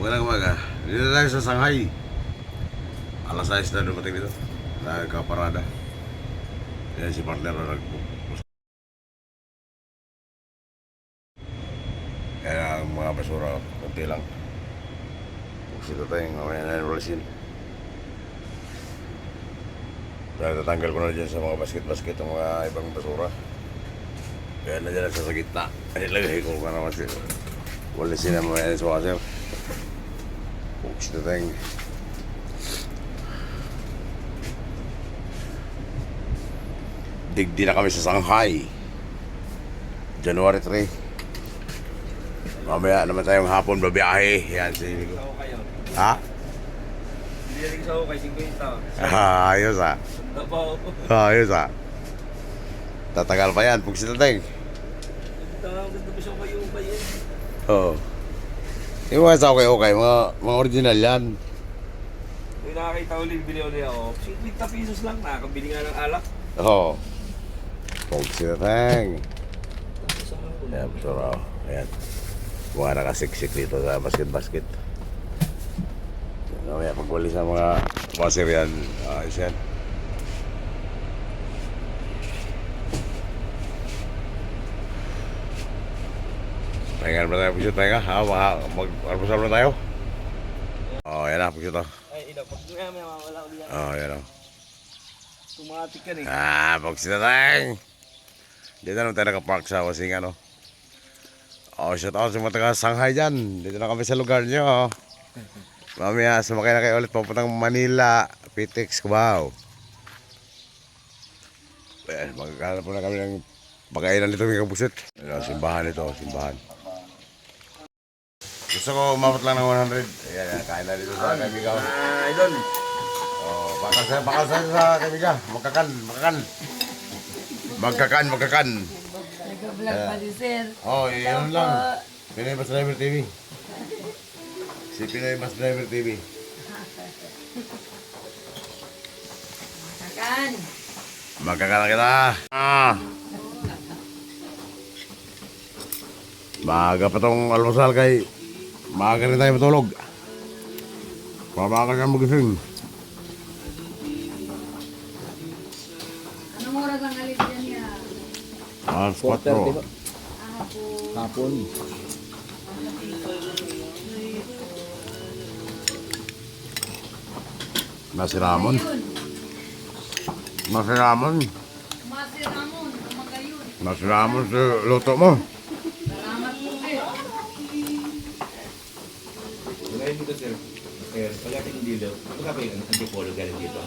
Magandang umaga. Dito tayo sa Shanghai. Alas 6 na dumating dito. Nagkaparada. Yan si partner na nagpupus. Kaya ang mga basura, kunti lang. Pusito tayong mamaya na enrollsin. Dahil tatanggal ko na dyan sa mga basket-basket ang mga ibang basura. Kaya na dyan sa gitna. Nilagay ko ka naman sila. Walisin na mamaya sa washer. Pusito tayong digdi na kami sa Shanghai. January 3. Mamaya naman tayong hapon babiyahe. Yan si Nico. Ha? Hindi rin sa ukay, 50. Ayos ah. Ayos ah. Tatagal pa yan. Pusito tayong. Ganda pa siya kayo ba yan? Oo. Yung mga sa okay, mga original yan. Kung nakakita ulit, bili ulit ako. 50 pesos lang, nakakabili nga ng alak. Oo. Pusito tayong. Ayan, basura. Ayan. Mga nakasiksik dito sa basket-basket. Mamaya pagwali sa mga washer yan. Ayos yan. Pahingan ba tayo? Pusito tayo ha? Mag-almusal na tayo? Oo, yan na. Pusito. Ay, ina, pag may mawala ulit yan. Oo, yan o. Automatic yan eh. Pusito tayo. Dito naman tayo nakapark sa Wasingan, no? Shout out sa mga taga Shanghai dyan. Dito na kami sa lugar nyo. Mamaya, sumakay na kayo ulit papuntang Manila, Pitex, Cubao. Magkakaroon po na kami ng pagkainan nito ng kabusit. Simbahan ito, simbahan. Gusto ko umabot lang ng 100. Ayan, kain na dito sa kaibigan. Idol. Bakal sa kaibigan. Magkakan. Nag-vlog pa si Sir. Yun lang. Pinoy Bus Driver TV. Si Pinoy Bus Driver TV. Kakan. Magkakan na kita. Maaga pa tong almusal kay maaga rin tayo matulog. Pamaga ka magising. Anong oras ang alis yan niya? Alas 4. Hapon. Nasi Ramon. Masi Ramon, magayon. Nasi Ramon sa luto mo. Salamat po, Sir. Ngayon dito sir, pagdating ng dito, ano ba yung antipolo galing dito?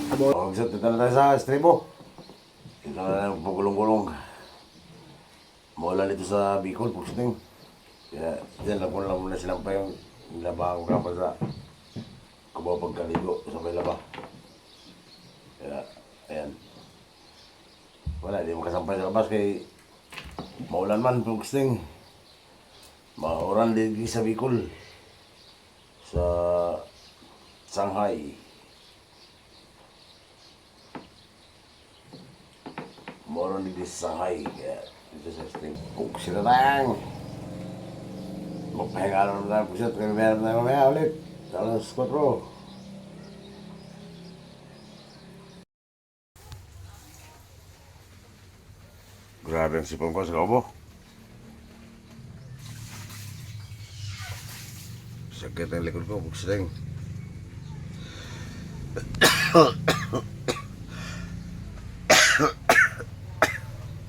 Gusto dito na tayo sa estribo. Dito na tayo pagulong-gulong. Mula dito sa Bicol, Pusiting. Kaya dyan lang muna silang pa yung labahan ko kapag sa Cubao pagkaligo sa may laba. Kaya, ayan. Wala, di makasampay sa labas kay maulan man, Pusiting. Mauran din sa Bicol. Sa Shanghai. Mauran din sa Shanghai. Kaya dito sa Sting. Pusit na tayo. Magpahinga naman tayo pusit. Kaya meron tayo mamaya ulit. Alas 4. Grabe ang sipon ko sa kaubo. Sakit ang likod ko, Pusiting.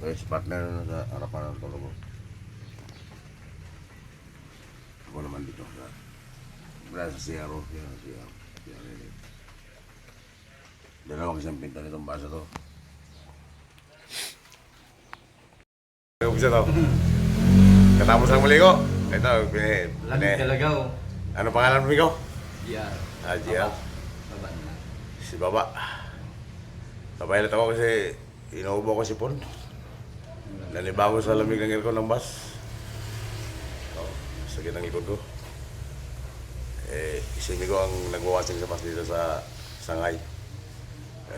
Kaya si partner na sa harapan ng tulog ko. Ako naman dito sa wala sa CRO. Dalawa kasi ang pinta nitong baso to. Umpisa to. Katapos ang muli ko. Ito, Laging kalagaw. ano pangalan mo ikaw? Yeah. Gia. Baba na. Si Baba. Napailat ako kasi inuubo ko si Pon. Nanibago sa lamig ng aircon ng bus. Sakit ang likod ko. Si Migo ang nagwawasing sa bus dito sa Shanghai.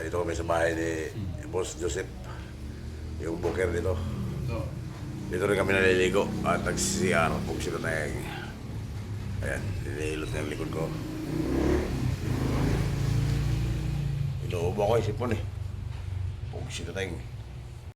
Dito kami sa bahay ni Boss Joseph. Yung booker dito. Dito rin kami naliligo at nag-CR kung sila tayong Ayan, nililot na yung likod ko. Inuubo ko yung sipon eh. Pugsi na tayong.